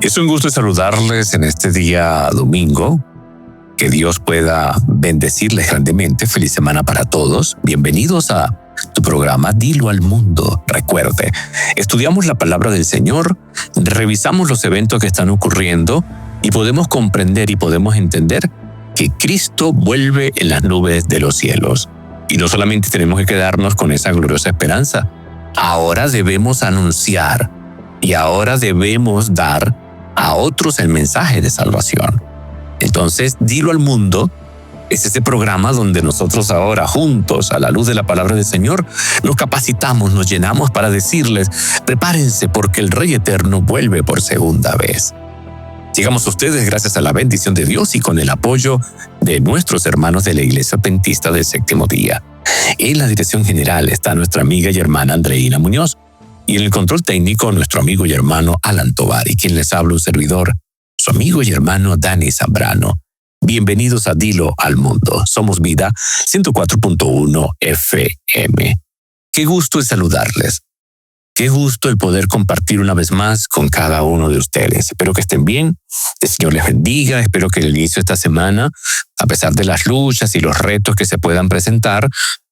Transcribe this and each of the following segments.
Es un gusto saludarles en este día domingo. Que Dios pueda bendecirles grandemente. Feliz semana para todos. Bienvenidos a tu programa Dilo al Mundo. Recuerde, estudiamos la palabra del Señor, revisamos los eventos que están ocurriendo y podemos comprender y podemos entender que Cristo vuelve en las nubes de los cielos. Y no solamente tenemos que quedarnos con esa gloriosa esperanza, ahora debemos anunciar y ahora debemos dar a otros el mensaje de salvación. Entonces, Dilo al Mundo es ese programa donde nosotros ahora, juntos, a la luz de la palabra del Señor, nos capacitamos, nos llenamos para decirles, prepárense porque el Rey Eterno vuelve por segunda vez. Llegamos a ustedes gracias a la bendición de Dios y con el apoyo de nuestros hermanos de la Iglesia Adventista del Séptimo Día. En la dirección general está nuestra amiga y hermana Andreina Muñoz y en el control técnico nuestro amigo y hermano Alan Tovar y quien les habla un servidor, su amigo y hermano Dani Zambrano. Bienvenidos a Dilo al Mundo. Somos Vida 104.1 FM. Qué gusto es saludarles. Qué gusto el poder compartir una vez más con cada uno de ustedes. Espero que estén bien. El Señor les bendiga. Espero que el inicio de esta semana, a pesar de las luchas y los retos que se puedan presentar,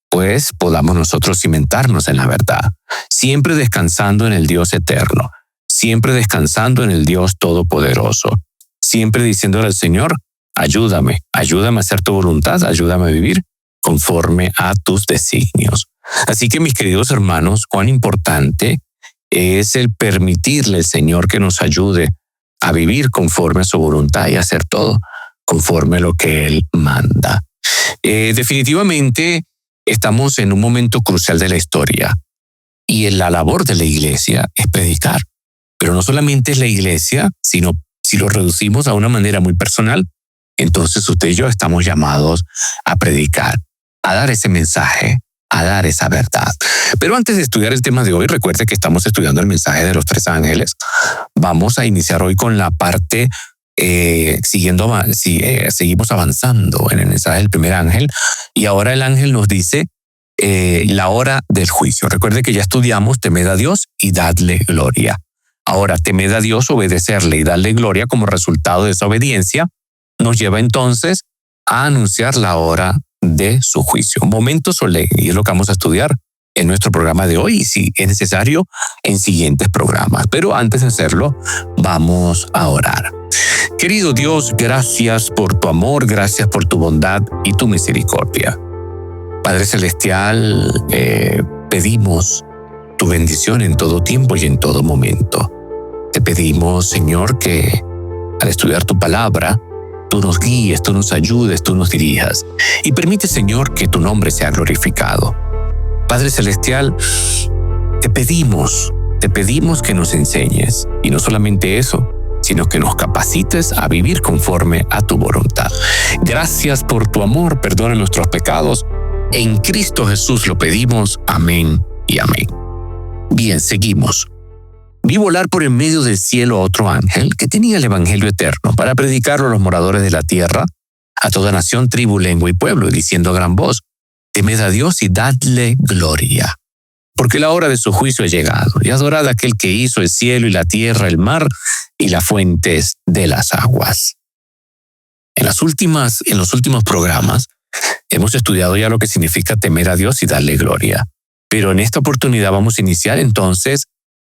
pues podamos nosotros cimentarnos en la verdad. Siempre descansando en el Dios eterno. Siempre descansando en el Dios todopoderoso. Siempre diciéndole al Señor, ayúdame a hacer tu voluntad, ayúdame a vivir conforme a tus designios. Así que mis queridos hermanos, cuán importante es el permitirle al Señor que nos ayude a vivir conforme a su voluntad y hacer todo conforme a lo que Él manda. Definitivamente estamos en un momento crucial de la historia y la labor de la iglesia es predicar. Pero no solamente es la iglesia, sino si lo reducimos a una manera muy personal, entonces usted y yo estamos llamados a predicar, a dar ese mensaje, a dar esa verdad. Pero antes de estudiar el tema de hoy, recuerde que estamos estudiando el mensaje de los tres ángeles. Vamos a iniciar hoy con la parte, seguimos avanzando en el mensaje del primer ángel y ahora el ángel nos dice la hora del juicio. Recuerde que ya estudiamos temed a Dios y dadle gloria. Ahora, temed a Dios, obedecerle y darle gloria como resultado de esa obediencia, nos lleva entonces a anunciar la hora de su juicio. Un momento solemne, y es lo que vamos a estudiar en nuestro programa de hoy, y si es necesario, en siguientes programas. Pero antes de hacerlo, vamos a orar. Querido Dios, gracias por tu amor, gracias por tu bondad y tu misericordia. Padre Celestial, pedimos tu bendición en todo tiempo y en todo momento. Te pedimos, Señor, que al estudiar tu palabra, tú nos guíes, tú nos ayudes, tú nos dirijas. Y permite, Señor, que tu nombre sea glorificado. Padre Celestial, te pedimos que nos enseñes. Y no solamente eso, sino que nos capacites a vivir conforme a tu voluntad. Gracias por tu amor, perdona nuestros pecados. En Cristo Jesús lo pedimos. Amén y amén. Bien, seguimos. Vi volar por en medio del cielo a otro ángel que tenía el evangelio eterno para predicarlo a los moradores de la tierra, a toda nación, tribu, lengua y pueblo, diciendo a gran voz, temed a Dios y dadle gloria, porque la hora de su juicio ha llegado, y adorad a aquel que hizo el cielo y la tierra, el mar y las fuentes de las aguas. En los últimos programas hemos estudiado ya lo que significa temer a Dios y darle gloria. Pero en esta oportunidad vamos a iniciar entonces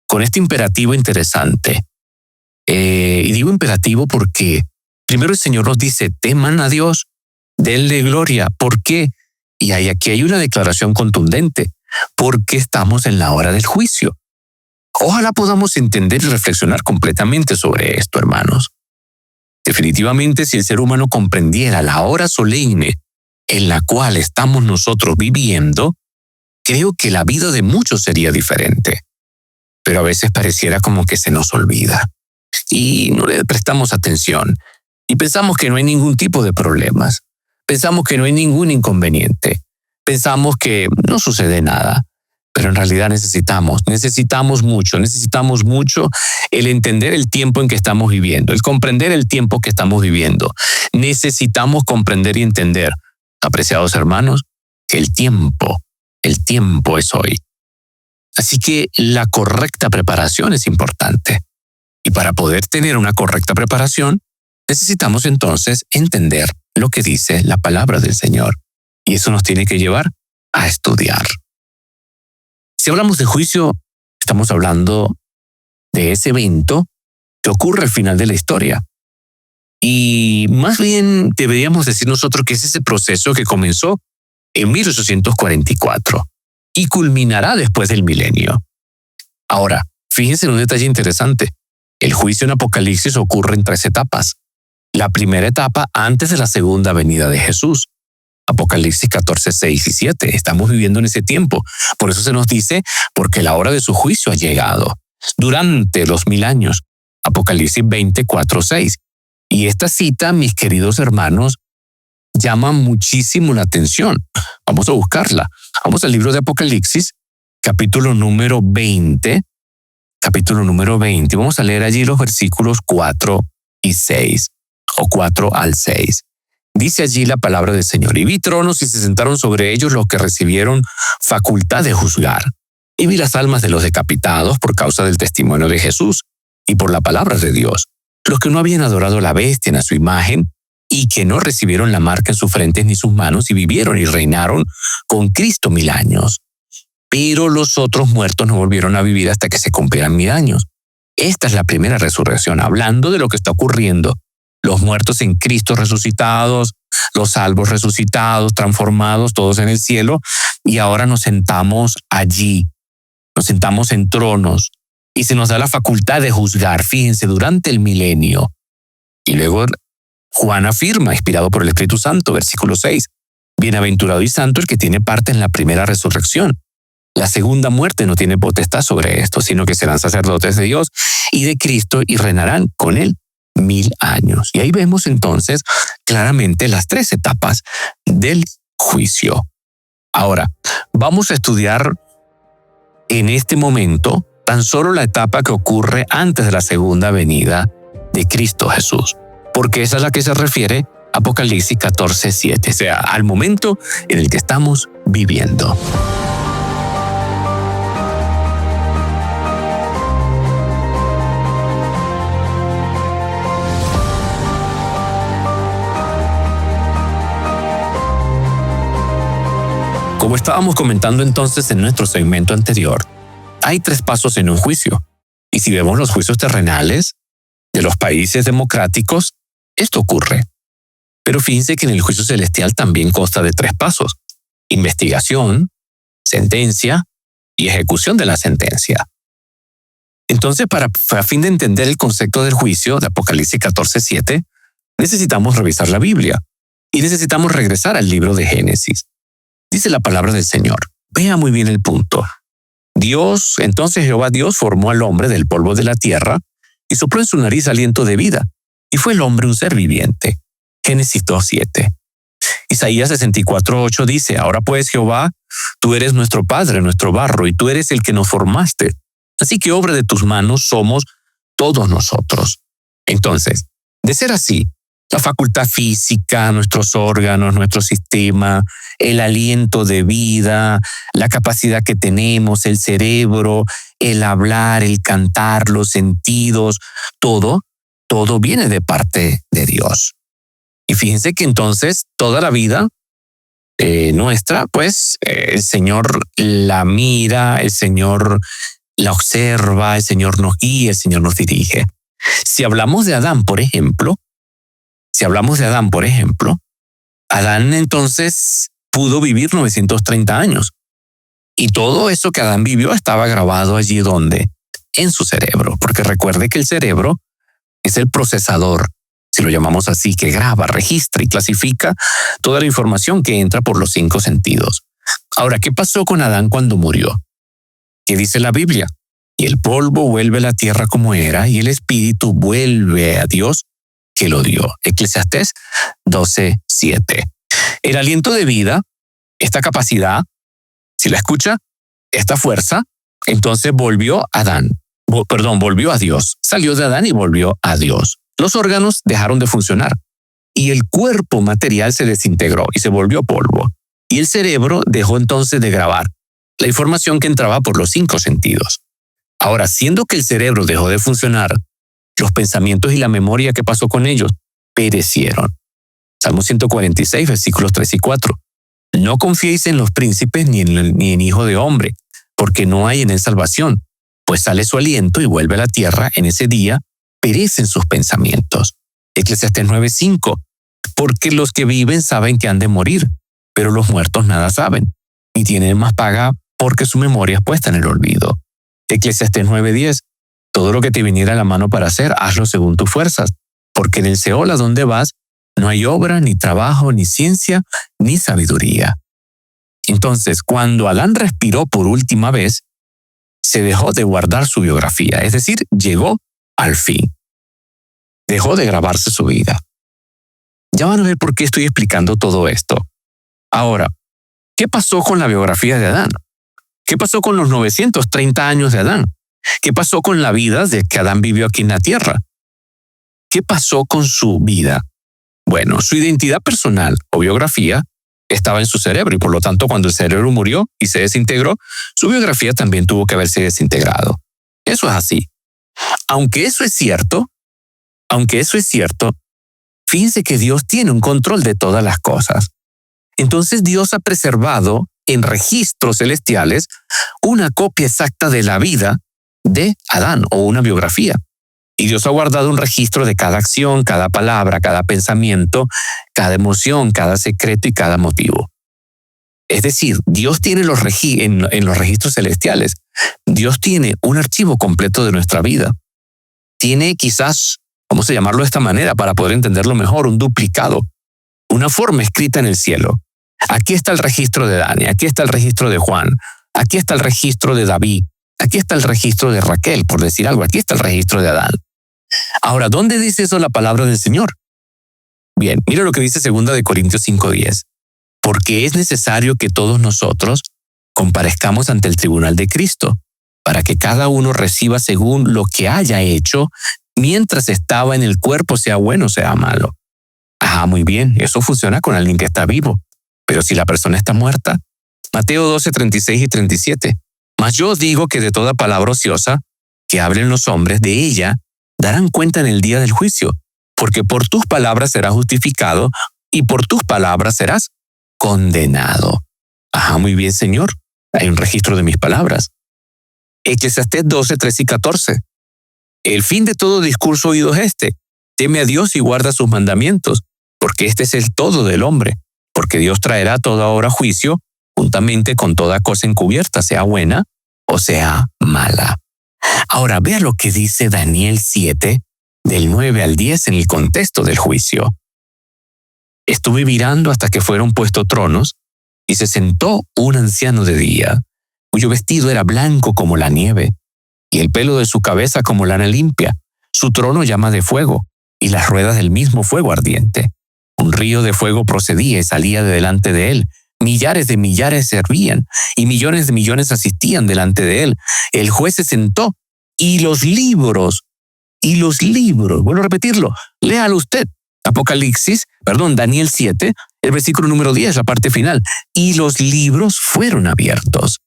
con este imperativo interesante. Y digo imperativo porque primero el Señor nos dice, teman a Dios, denle gloria. ¿Por qué? Y aquí hay una declaración contundente, porque estamos en la hora del juicio. Ojalá podamos entender y reflexionar completamente sobre esto, hermanos. Definitivamente, si el ser humano comprendiera la hora solemne en la cual estamos nosotros viviendo, creo que la vida de muchos sería diferente. Pero a veces pareciera como que se nos olvida y no le prestamos atención y pensamos que no hay ningún tipo de problemas. Pensamos que no hay ningún inconveniente. Pensamos que no sucede nada. Pero en realidad necesitamos mucho el entender el tiempo en que estamos viviendo, el comprender el tiempo que estamos viviendo. Necesitamos comprender y entender, apreciados hermanos, que el tiempo es hoy. Así que la correcta preparación es importante. Y para poder tener una correcta preparación, necesitamos entonces entender lo que dice la palabra del Señor. Y eso nos tiene que llevar a estudiar. Si hablamos de juicio, estamos hablando de ese evento que ocurre al final de la historia. Y más bien deberíamos decir nosotros que es ese proceso que comenzó en 1844 y culminará después del milenio. Ahora, fíjense en un detalle interesante. El juicio en Apocalipsis ocurre en 3 etapas. La primera etapa antes de la segunda venida de Jesús. Apocalipsis 14, 6 y 7. Estamos viviendo en ese tiempo. Por eso se nos dice, porque la hora de su juicio ha llegado. Durante los 1000 años. Apocalipsis 20, 4, 6. Y esta cita, mis queridos hermanos, llama muchísimo la atención. Vamos a buscarla. Vamos al libro de Apocalipsis, capítulo número 20. Capítulo número 20. Vamos a leer allí los versículos 4 y 6. O 4 al 6. Dice allí la palabra del Señor. Y vi tronos y se sentaron sobre ellos los que recibieron facultad de juzgar. Y vi las almas de los decapitados por causa del testimonio de Jesús y por la palabra de Dios. Los que no habían adorado a la bestia ni a su imagen y que no recibieron la marca en sus frentes ni sus manos y vivieron y reinaron con Cristo 1000 años. Pero los otros muertos no volvieron a vivir hasta que se cumplieran 1000 años. Esta es la primera resurrección, hablando de lo que está ocurriendo. Los muertos en Cristo resucitados, los salvos resucitados, transformados, todos en el cielo, y ahora nos sentamos allí, nos sentamos en tronos, y se nos da la facultad de juzgar, fíjense, durante el milenio. Y luego Juan afirma, inspirado por el Espíritu Santo, versículo 6, bienaventurado y santo el que tiene parte en la primera resurrección. La segunda muerte no tiene potestad sobre esto, sino que serán sacerdotes de Dios y de Cristo y reinarán con él 1000 años. Y ahí vemos entonces claramente las 3 etapas del juicio. Ahora, vamos a estudiar en este momento tan solo la etapa que ocurre antes de la segunda venida de Cristo Jesús, porque esa es la que se refiere Apocalipsis 14, 7, o sea, al momento en el que estamos viviendo. Como estábamos comentando entonces en nuestro segmento anterior, hay 3 pasos en un juicio. Y si vemos los juicios terrenales de los países democráticos, esto ocurre. Pero fíjense que en el juicio celestial también consta de 3 pasos. Investigación, sentencia y ejecución de la sentencia. Entonces, a fin de entender el concepto del juicio de Apocalipsis 14, 7, necesitamos revisar la Biblia y necesitamos regresar al libro de Génesis. Dice la palabra del Señor. Vea muy bien el punto. Entonces Jehová Dios formó al hombre del polvo de la tierra y sopló en su nariz aliento de vida, y fue el hombre un ser viviente. Génesis 2:7. Isaías 64:8 dice, ahora pues Jehová, tú eres nuestro Padre, nuestro barro, y tú eres el que nos formaste. Así que obra de tus manos somos todos nosotros. Entonces, de ser así, la facultad física, nuestros órganos, nuestro sistema, el aliento de vida, la capacidad que tenemos, el cerebro, el hablar, el cantar, los sentidos, todo viene de parte de Dios. Y fíjense que entonces toda la vida nuestra, pues el Señor la mira, el Señor la observa, el Señor nos guía, el Señor nos dirige. Si hablamos de Adán, por ejemplo, Adán entonces pudo vivir 930 años. Y todo eso que Adán vivió estaba grabado allí donde, en su cerebro, porque recuerde que el cerebro es el procesador, si lo llamamos así, que graba, registra y clasifica toda la información que entra por los 5 sentidos. Ahora, ¿qué pasó con Adán cuando murió? ¿Qué dice la Biblia? Y el polvo vuelve a la tierra como era, y el espíritu vuelve a Dios que lo dio. Eclesiastés 12:7. El aliento de vida, esta capacidad, si la escucha, esta fuerza, entonces volvió a Dios. Salió de Adán y volvió a Dios. Los órganos dejaron de funcionar y el cuerpo material se desintegró y se volvió polvo. Y el cerebro dejó entonces de grabar la información que entraba por los 5 sentidos. Ahora, siendo que el cerebro dejó de funcionar Los pensamientos y la memoria, ¿qué pasó con ellos? Perecieron. Salmo 146, versículos 3 y 4. No confiéis en los príncipes ni en hijo de hombre, porque no hay en él salvación, pues sale su aliento y vuelve a la tierra. En ese día perecen sus pensamientos. Eclesiastés 9:5. Porque los que viven saben que han de morir, pero los muertos nada saben, ni tienen más paga porque su memoria es puesta en el olvido. Eclesiastés 9:10. Todo lo que te viniera a la mano para hacer, hazlo según tus fuerzas, porque en el Seol a donde vas no hay obra, ni trabajo, ni ciencia, ni sabiduría. Entonces, cuando Adán respiró por última vez, se dejó de guardar su biografía, es decir, llegó al fin. Dejó de grabarse su vida. Ya van a ver por qué estoy explicando todo esto. Ahora, ¿qué pasó con la biografía de Adán? ¿Qué pasó con los 930 años de Adán? ¿Qué pasó con la vida de que Adán vivió aquí en la tierra? ¿Qué pasó con su vida? Bueno, su identidad personal o biografía estaba en su cerebro y por lo tanto cuando el cerebro murió y se desintegró, su biografía también tuvo que haberse desintegrado. Eso es así. Aunque eso es cierto, fíjense que Dios tiene un control de todas las cosas. Entonces Dios ha preservado en registros celestiales una copia exacta de la vida de Adán o una biografía. Y Dios ha guardado un registro de cada acción, cada palabra, cada pensamiento, cada emoción, cada secreto y cada motivo. Es decir, Dios tiene en los registros celestiales, Dios tiene un archivo completo de nuestra vida. Tiene quizás, vamos a llamarlo de esta manera para poder entenderlo mejor, un duplicado, una forma escrita en el cielo. Aquí está el registro de Dani, aquí está el registro de Juan, aquí está el registro de David, aquí está el registro de Raquel, por decir algo, aquí está el registro de Adán. Ahora, ¿dónde dice eso la palabra del Señor? Bien, mira lo que dice 2 Corintios 5:10. Porque es necesario que todos nosotros comparezcamos ante el tribunal de Cristo, para que cada uno reciba según lo que haya hecho mientras estaba en el cuerpo, sea bueno o sea malo. Muy bien, eso funciona con alguien que está vivo. Pero si la persona está muerta, Mateo 12:36 y 37. Mas yo os digo que de toda palabra ociosa que hablen los hombres, de ella darán cuenta en el día del juicio, porque por tus palabras serás justificado y por tus palabras serás condenado. Muy bien, Señor. Hay un registro de mis palabras. Eclesiastés 12:13 y 14. El fin de todo discurso oído es este: teme a Dios y guarda sus mandamientos, porque este es el todo del hombre, porque Dios traerá toda obra a juicio, juntamente con toda cosa encubierta, sea buena o sea mala. Ahora, vea lo que dice Daniel 7, del 9 al 10 en el contexto del juicio. Estuve mirando hasta que fueron puestos tronos, y se sentó un anciano de día, cuyo vestido era blanco como la nieve, y el pelo de su cabeza como lana limpia. Su trono llama de fuego, y las ruedas del mismo fuego ardiente. Un río de fuego procedía y salía de delante de él. Millares de millares servían, y millones de millones asistían delante de él. El juez se sentó, y los libros, vuelvo a repetirlo, léalo usted. Daniel 7, el versículo número 10, la parte final. Y los libros fueron abiertos.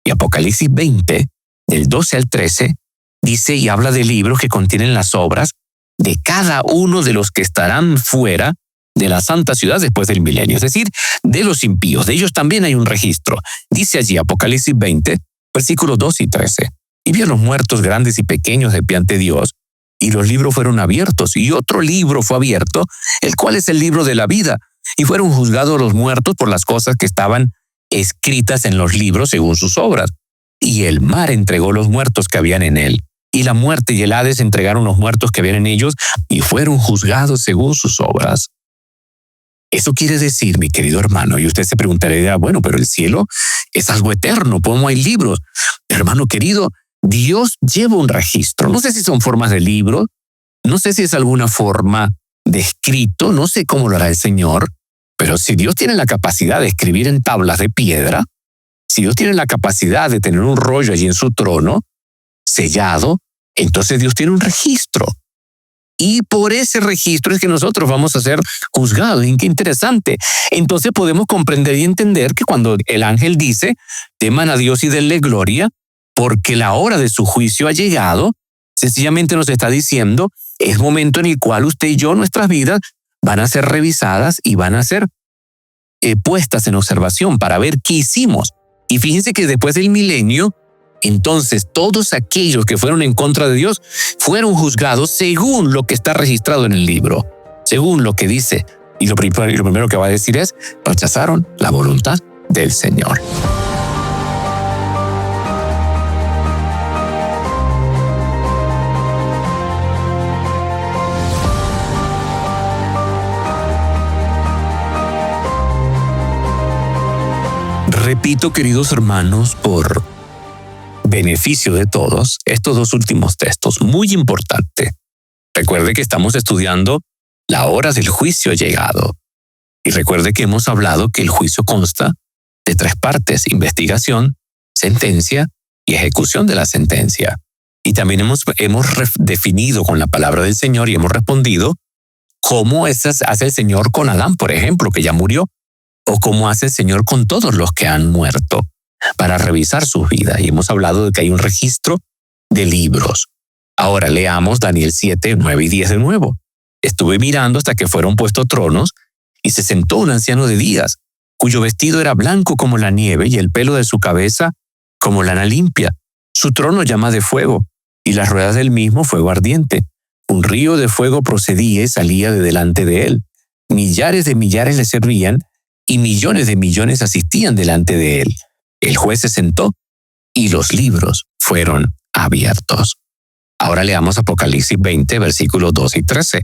Y Apocalipsis 20, del 12 al 13, dice y habla de libros que contienen las obras de cada uno de los que estarán fuera de la santa ciudad después del milenio, es decir, de los impíos. De ellos también hay un registro. Dice allí Apocalipsis 20, versículos 2 y 13. Y vi a los muertos grandes y pequeños de pie ante Dios, y los libros fueron abiertos, y otro libro fue abierto, el cual es el libro de la vida, y fueron juzgados los muertos por las cosas que estaban escritas en los libros según sus obras. Y el mar entregó los muertos que habían en él, y la muerte y el Hades entregaron los muertos que habían en ellos, y fueron juzgados según sus obras. Eso quiere decir, mi querido hermano, y usted se preguntaría, bueno, pero el cielo es algo eterno, ¿cómo hay libros? Hermano querido, Dios lleva un registro. No sé si son formas de libro, no sé si es alguna forma de escrito, no sé cómo lo hará el Señor, pero si Dios tiene la capacidad de escribir en tablas de piedra, si Dios tiene la capacidad de tener un rollo allí en su trono, sellado, entonces Dios tiene un registro. Y por ese registro es que nosotros vamos a ser juzgados. Y qué interesante. Entonces podemos comprender y entender que cuando el ángel dice, teman a Dios y denle gloria, porque la hora de su juicio ha llegado, Sencillamente nos está diciendo, es momento en el cual usted y yo, nuestras vidas, van a ser revisadas y van a ser puestas en observación para ver qué hicimos. Y fíjense que después del milenio, entonces todos aquellos que fueron en contra de Dios fueron juzgados según lo que está registrado en el libro, según lo que dice. Y lo primero que va a decir es, rechazaron la voluntad del Señor. Repito, queridos hermanos, por beneficio de todos, estos dos últimos textos, muy importante. Recuerde que estamos estudiando la hora del juicio llegado. Y recuerde que hemos hablado que el juicio consta de 3 partes: investigación, sentencia y ejecución de la sentencia. Y también hemos definido con la palabra del Señor y hemos respondido cómo hace el Señor con Adán, por ejemplo, que ya murió, o cómo hace el Señor con todos los que han muerto, para revisar sus vidas. Y hemos hablado de que hay un registro de libros. Ahora leamos Daniel 7, 9 y 10 de nuevo. Estuve mirando hasta que fueron puestos tronos, y se sentó un anciano de días, cuyo vestido era blanco como la nieve y el pelo de su cabeza como lana limpia. Su trono llama de fuego, y las ruedas del mismo fuego ardiente. Un río de fuego procedía y salía de delante de él. Millares de millares le servían, y millones de millones asistían delante de él. El juez se sentó y los libros fueron abiertos. Ahora leamos Apocalipsis 20, versículos 12 y 13.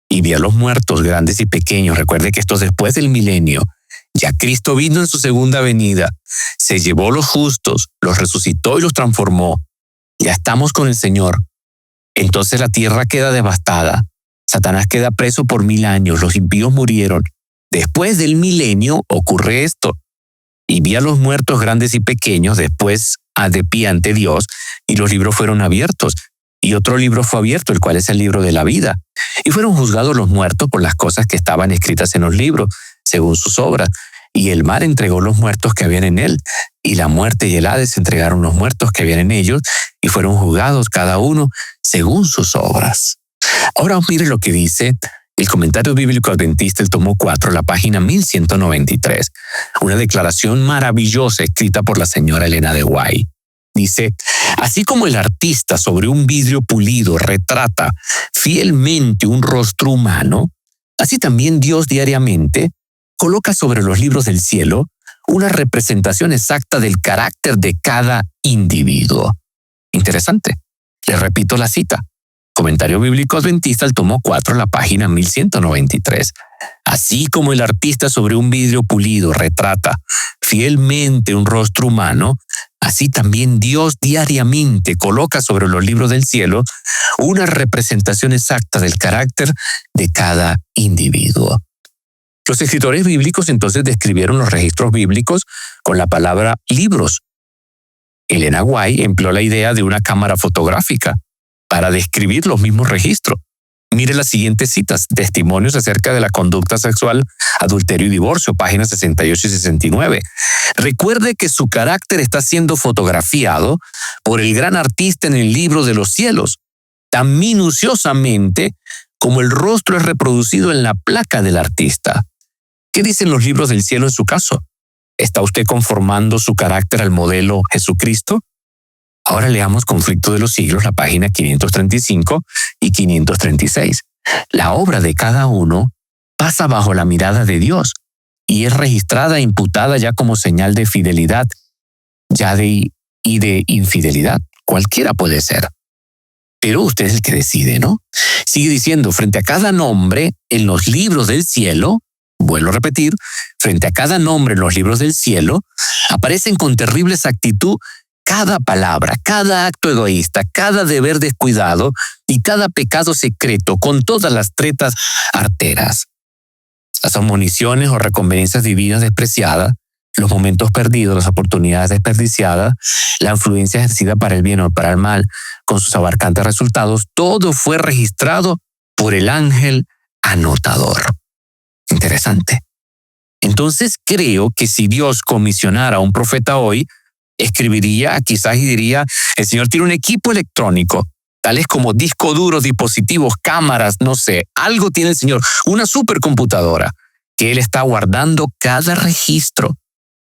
Y vi a los muertos, grandes y pequeños. Recuerde que esto es después del milenio. Ya Cristo vino en su segunda venida. Se llevó los justos, los resucitó y los transformó. Ya estamos con el Señor. Entonces la tierra queda devastada. Satanás queda preso por 1000 años. Los impíos murieron. Después del milenio ocurre esto. Y vi a los muertos grandes y pequeños después de pie ante Dios, y los libros fueron abiertos. Y otro libro fue abierto, el cual es el libro de la vida. Y fueron juzgados los muertos por las cosas que estaban escritas en los libros, según sus obras. Y el mar entregó los muertos que habían en él, y la muerte y el Hades entregaron los muertos que habían en ellos, y fueron juzgados cada uno según sus obras. Ahora mire lo que dice el Comentario Bíblico Adventista, el tomo 4, la página 1193. Una declaración maravillosa escrita por la señora Elena de White. Dice, así como el artista sobre un vidrio pulido retrata fielmente un rostro humano, así también Dios diariamente coloca sobre los libros del cielo una representación exacta del carácter de cada individuo. Interesante. Le repito la cita. Comentario Bíblico Adventista, el tomo 4, la página 1193. Así como el artista sobre un vidrio pulido retrata fielmente un rostro humano, así también Dios diariamente coloca sobre los libros del cielo una representación exacta del carácter de cada individuo. Los escritores bíblicos entonces describieron los registros bíblicos con la palabra libros. Elena White empleó la idea de una cámara fotográfica para describir los mismos registros. Mire las siguientes citas: testimonios acerca de la conducta sexual, adulterio y divorcio, páginas 68 y 69. Recuerde que su carácter está siendo fotografiado por el gran artista en el libro de los cielos, tan minuciosamente como el rostro es reproducido en la placa del artista. ¿Qué dicen los libros del cielo en su caso? ¿Está usted conformando su carácter al modelo Jesucristo? Ahora leamos Conflicto de los Siglos, la página 535 y 536. La obra de cada uno pasa bajo la mirada de Dios y es registrada e imputada ya como señal de fidelidad y de infidelidad. Cualquiera puede ser. Pero usted es el que decide, ¿no? Sigue diciendo, frente a cada nombre en los libros del cielo, vuelvo a repetir, frente a cada nombre en los libros del cielo, aparecen con terrible exactitud cada palabra, cada acto egoísta, cada deber descuidado y cada pecado secreto con todas las tretas arteras. Las admoniciones o recompensas divinas despreciadas, los momentos perdidos, las oportunidades desperdiciadas, la influencia ejercida para el bien o para el mal, con sus abarcantes resultados, todo fue registrado por el ángel anotador. Interesante. Entonces creo que si Dios comisionara a un profeta hoy, escribiría quizás y diría, el Señor tiene un equipo electrónico tales como discos duros, dispositivos, cámaras, no sé, algo tiene el Señor, una supercomputadora, que Él está guardando cada registro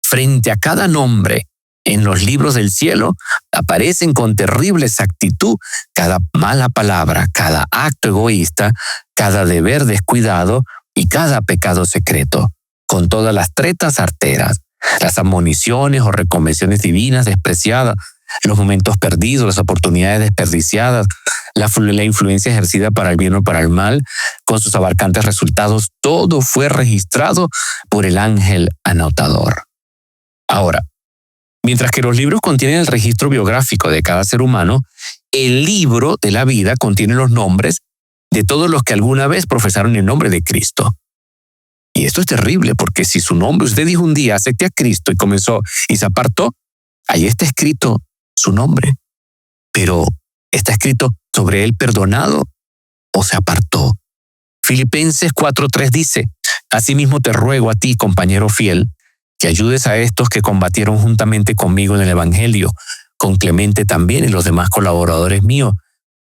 frente a cada nombre. En los libros del cielo aparecen con terrible exactitud cada mala palabra, cada acto egoísta, cada deber descuidado y cada pecado secreto, con todas las tretas arteras, las admoniciones o reconvenciones divinas despreciadas, los momentos perdidos, las oportunidades desperdiciadas, la influencia ejercida para el bien o para el mal, con sus abarcantes resultados, todo fue registrado por el ángel anotador. Ahora, mientras que los libros contienen el registro biográfico de cada ser humano, el libro de la vida contiene los nombres de todos los que alguna vez profesaron el nombre de Cristo. Y esto es terrible, porque si su nombre, usted dijo un día, acepté a Cristo y comenzó y se apartó, ahí está escrito su nombre, pero está escrito sobre él perdonado o se apartó. Filipenses 4:3 dice, asimismo te ruego a ti, compañero fiel, que ayudes a estos que combatieron juntamente conmigo en el Evangelio, con Clemente también y los demás colaboradores míos,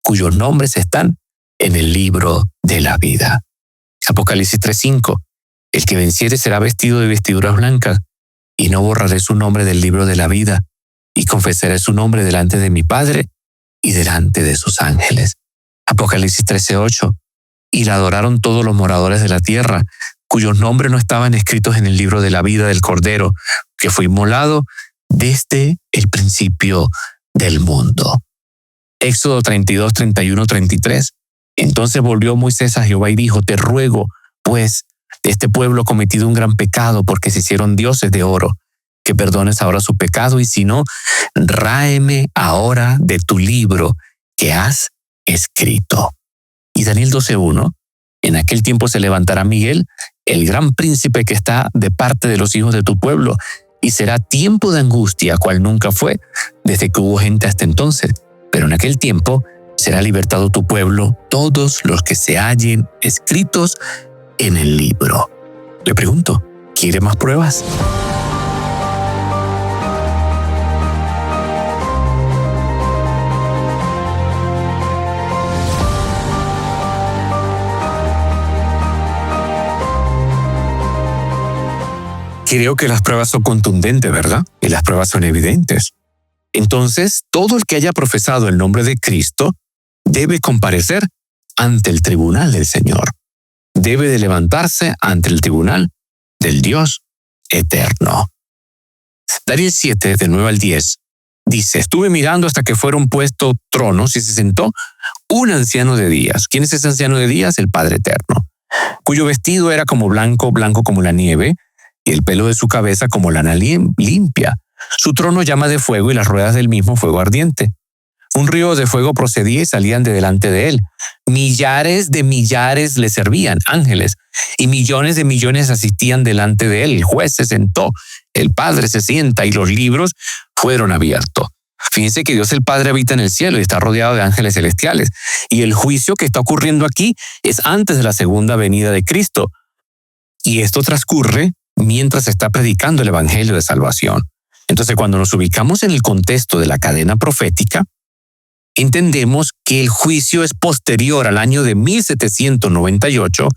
cuyos nombres están en el libro de la vida. Apocalipsis 3:5, el que venciere será vestido de vestiduras blancas, y no borraré su nombre del libro de la vida, y confesaré su nombre delante de mi Padre y delante de sus ángeles. Apocalipsis 13:8, y la adoraron todos los moradores de la tierra, cuyos nombres no estaban escritos en el libro de la vida del Cordero, que fue inmolado desde el principio del mundo. Éxodo 32, 31, 33. Entonces volvió Moisés a Jehová y dijo, te ruego, pues, este pueblo ha cometido un gran pecado porque se hicieron dioses de oro, que perdones ahora su pecado y si no, ráeme ahora de tu libro que has escrito. Y Daniel 12:1, en aquel tiempo se levantará Miguel, el gran príncipe que está de parte de los hijos de tu pueblo, y será tiempo de angustia, cual nunca fue, desde que hubo gente hasta entonces. Pero en aquel tiempo será libertado tu pueblo, todos los que se hallen escritos en el libro. Le pregunto, ¿quiere más pruebas? Creo que las pruebas son contundentes, ¿verdad? Y las pruebas son evidentes. Entonces, todo el que haya profesado el nombre de Cristo debe comparecer ante el tribunal del Señor. Debe de levantarse ante el tribunal del Dios eterno. Daniel 7, de 9 al 10, dice, estuve mirando hasta que fueron puestos tronos y se sentó un anciano de días. ¿Quién es ese anciano de días? El Padre Eterno, cuyo vestido era como blanco, blanco como la nieve, y el pelo de su cabeza como lana limpia. Su trono llama de fuego y las ruedas del mismo fuego ardiente. Un río de fuego procedía y salían de delante de él. Millares de millares le servían, ángeles, y millones de millones asistían delante de él. El juez se sentó, el Padre se sienta y los libros fueron abiertos. Fíjense que Dios el Padre habita en el cielo y está rodeado de ángeles celestiales. Y el juicio que está ocurriendo aquí es antes de la segunda venida de Cristo. Y esto transcurre mientras se está predicando el evangelio de salvación. Entonces, cuando nos ubicamos en el contexto de la cadena profética, entendemos que el juicio es posterior al año de 1798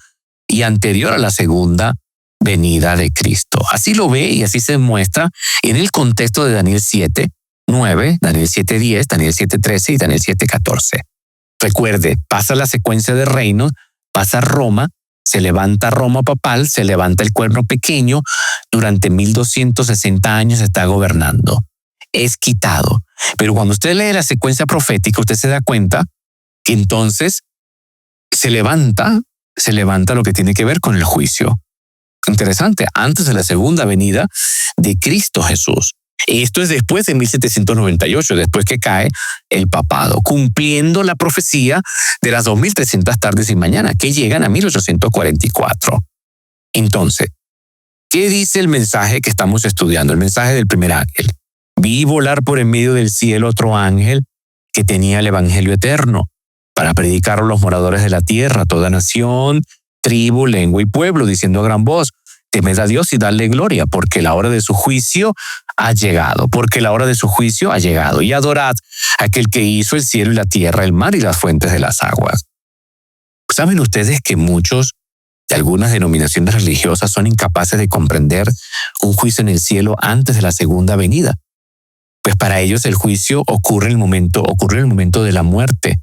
y anterior a la segunda venida de Cristo. Así lo ve y así se muestra en el contexto de Daniel 7:9, Daniel 7:10, Daniel 7:13 y Daniel 7:14. Recuerde, pasa la secuencia de reinos, pasa Roma, se levanta Roma papal, se levanta el cuerno pequeño, durante 1260 años está gobernando. Es quitado. Pero cuando usted lee la secuencia profética, usted se da cuenta que entonces se levanta lo que tiene que ver con el juicio. Interesante, antes de la segunda venida de Cristo Jesús. Esto es después de 1798, después que cae el papado, cumpliendo la profecía de las 2300 tardes y mañanas que llegan a 1844. Entonces, ¿qué dice el mensaje que estamos estudiando? El mensaje del primer ángel. Vi volar por en medio del cielo otro ángel que tenía el evangelio eterno para predicar a los moradores de la tierra, toda nación, tribu, lengua y pueblo, diciendo a gran voz, temed a Dios y dadle gloria, porque la hora de su juicio ha llegado, Y adorad aquel que hizo el cielo y la tierra, el mar y las fuentes de las aguas. ¿Saben ustedes que muchos de algunas denominaciones religiosas son incapaces de comprender un juicio en el cielo antes de la segunda venida? Pues para ellos el juicio ocurre en el momento de la muerte,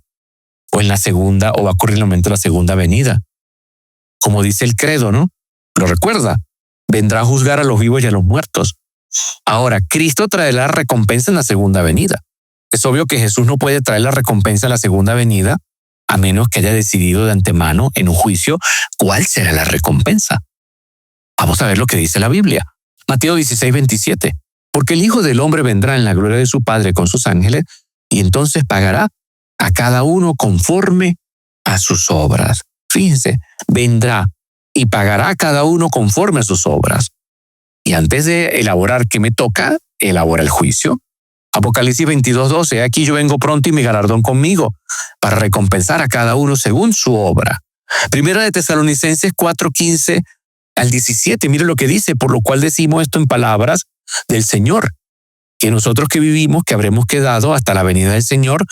o en la segunda, o va a ocurrir en el momento de la segunda venida. Como dice el credo, ¿no? Lo recuerda. Vendrá a juzgar a los vivos y a los muertos. Ahora, Cristo traerá la recompensa en la segunda venida. Es obvio que Jesús no puede traer la recompensa en la segunda venida a menos que haya decidido de antemano en un juicio cuál será la recompensa. Vamos a ver lo que dice la Biblia. Mateo 16:27. Porque el Hijo del Hombre vendrá en la gloria de su Padre con sus ángeles y entonces pagará a cada uno conforme a sus obras. Fíjense, vendrá y pagará a cada uno conforme a sus obras. Y antes de elaborar qué me toca, elabora el juicio. Apocalipsis 22:12, aquí yo vengo pronto y mi galardón conmigo, para recompensar a cada uno según su obra. Primera de Tesalonicenses 4:15 al 17, mire lo que dice, por lo cual decimos esto en palabras del Señor, que nosotros que vivimos, que habremos quedado hasta la venida del Señor,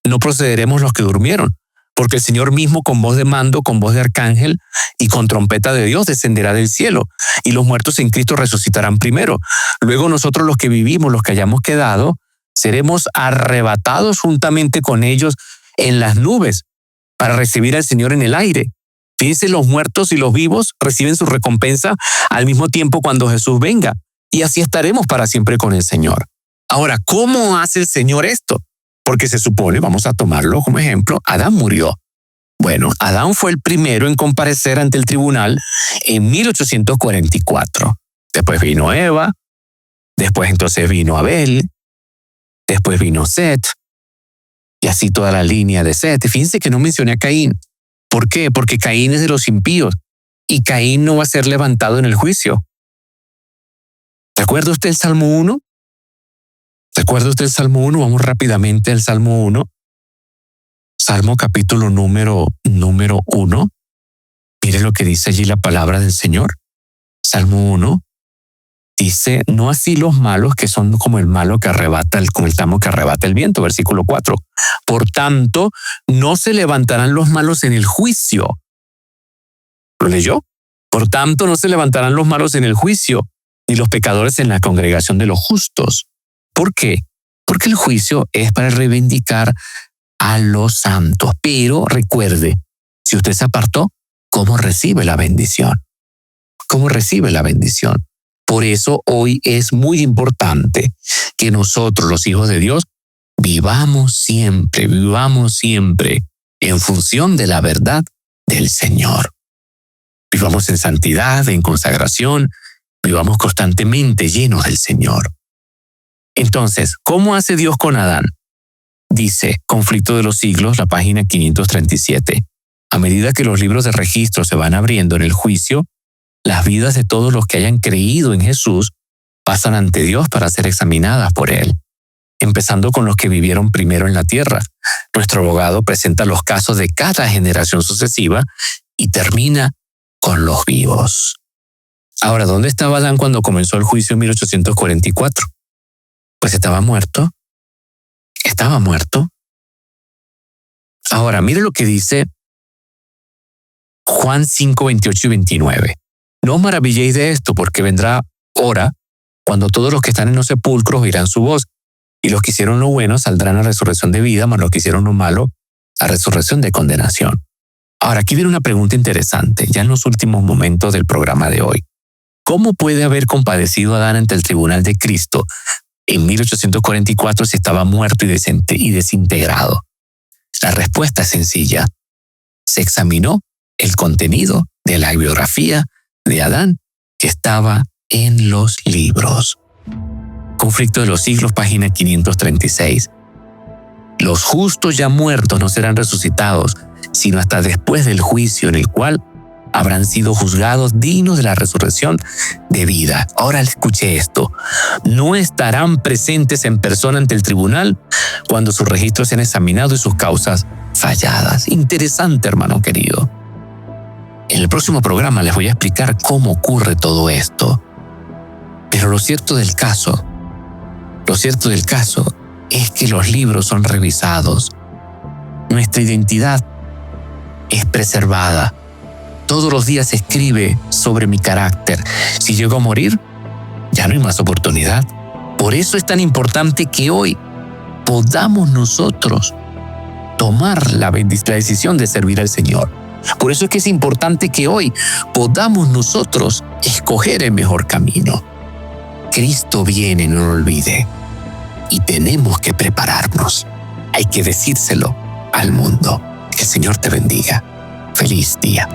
no procederemos los que durmieron, porque el Señor mismo con voz de mando, con voz de arcángel y con trompeta de Dios descenderá del cielo, y los muertos en Cristo resucitarán primero. Luego nosotros los que vivimos, los que hayamos quedado, seremos arrebatados juntamente con ellos en las nubes para recibir al Señor en el aire. Fíjense, los muertos y los vivos reciben su recompensa al mismo tiempo cuando Jesús venga, y así estaremos para siempre con el Señor. Ahora, ¿cómo hace el Señor esto? Porque se supone, vamos a tomarlo como ejemplo, Adán murió. Bueno, Adán fue el primero en comparecer ante el tribunal en 1844. Después vino Eva, después entonces vino Abel, después vino Set, y así toda la línea de Set. Fíjense que no mencioné a Caín. ¿Por qué? Porque Caín es de los impíos, y Caín no va a ser levantado en el juicio. ¿Recuerda usted el Salmo 1? ¿Recuerda usted el Salmo 1? Vamos rápidamente al Salmo 1. Salmo capítulo número 1. Mire lo que dice allí la palabra del Señor. Salmo 1 dice, no así los malos que son como el malo que arrebata, como el tamo que arrebata el viento. Versículo 4. Por tanto, no se levantarán los malos en el juicio. ¿Lo leyó? Por tanto, no se levantarán los malos en el juicio, ni los pecadores en la congregación de los justos. ¿Por qué? Porque el juicio es para reivindicar a los santos. Pero recuerde, si usted se apartó, ¿cómo recibe la bendición? ¿Cómo recibe la bendición? Por eso hoy es muy importante que nosotros, los hijos de Dios, vivamos siempre en función de la verdad del Señor. Vivamos en santidad, en consagración, vivamos constantemente llenos del Señor. Entonces, ¿cómo hace Dios con Adán? Dice, Conflicto de los Siglos, la página 537. A medida que los libros de registro se van abriendo en el juicio, las vidas de todos los que hayan creído en Jesús pasan ante Dios para ser examinadas por Él, empezando con los que vivieron primero en la tierra. Nuestro abogado presenta los casos de cada generación sucesiva y termina con los vivos. Ahora, ¿dónde estaba Adán cuando comenzó el juicio en 1844? Pues estaba muerto. Estaba muerto. Ahora, mire lo que dice Juan 5, 28 y 29. No os maravilléis de esto, porque vendrá hora cuando todos los que están en los sepulcros oirán su voz, y los que hicieron lo bueno saldrán a resurrección de vida, mas los que hicieron lo malo a resurrección de condenación. Ahora, aquí viene una pregunta interesante, ya en los últimos momentos del programa de hoy. ¿Cómo puede haber compadecido a Adán ante el tribunal de Cristo en 1844 si estaba muerto y desintegrado? La respuesta es sencilla. Se examinó el contenido de la biografía de Adán que estaba en los libros. Conflicto de los Siglos, página 536. Los justos ya muertos no serán resucitados, sino hasta después del juicio en el cual habrán sido juzgados dignos de la resurrección de vida. Ahora escuche esto. No estarán presentes en persona ante el tribunal cuando sus registros sean examinados y sus causas falladas. Interesante, hermano querido. En el próximo programa les voy a explicar cómo ocurre todo esto. Pero lo cierto del caso es que los libros son revisados. Nuestra identidad es preservada. Todos los días se escribe sobre mi carácter. Si llego a morir, ya no hay más oportunidad. Por eso es tan importante que hoy podamos nosotros tomar la decisión de servir al Señor. Por eso es que es importante que hoy podamos nosotros escoger el mejor camino. Cristo viene, no lo olvide. Y tenemos que prepararnos. Hay que decírselo al mundo. Que el Señor te bendiga. Feliz día.